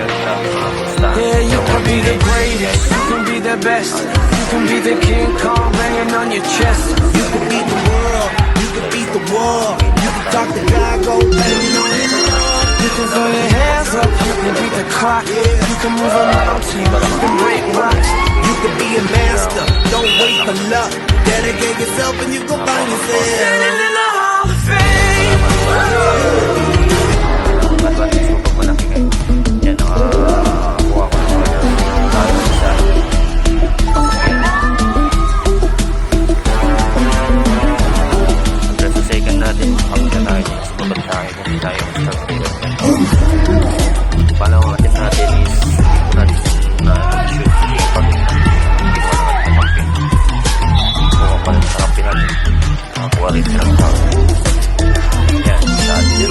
Yeah, you can be the greatest, you can be the best, you can be the King Kong banging on your chest. You can beat the world, you can beat the war. You can talk to God, go banging on his door. You can throw your hands up, you can beat the clock. You can move a mountain, you can break rocks. You can be a master, don't wait for luck. Dedicate yourself and you go find yourself. Standing in the Hall of Fame. Advantage mo pag malaki kayo. Yan, nakakuha ko na tayo sa address sa second natin. Kapag na tayo sa babag tayo kung tayo start dito. Panahon natin is natin na shoot pag ginawa naman kuha pa rin sa kampihan. Nakakuha rin sa tao. Yan, sa atin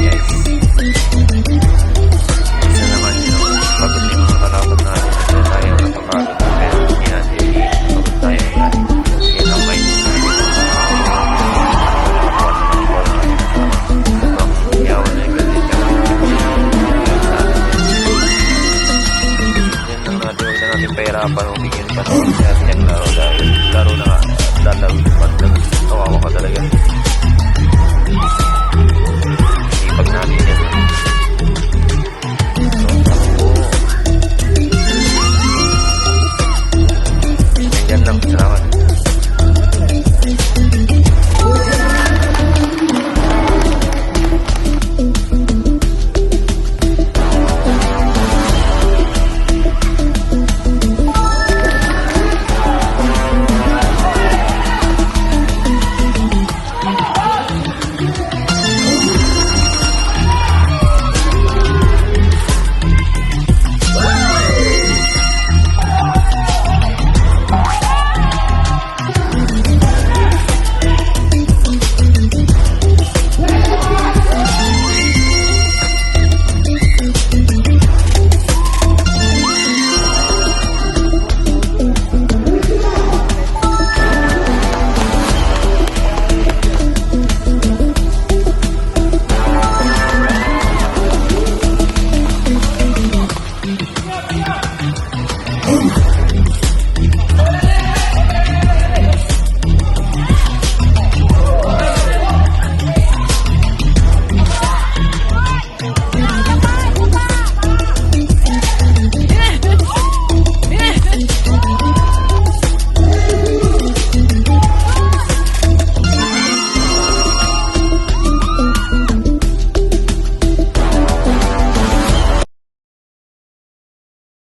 guys. Isa naman yung pagod yung mga kalaban natin na tayo nakapagod pero hindi natin pagod tayo yan ang may yawan na yung galit ka yan lang natin huwag na natin pahirapan o bigyan pa naman natin yung laro dahil laro na lalawin pag kawawa ka talaga ipag natin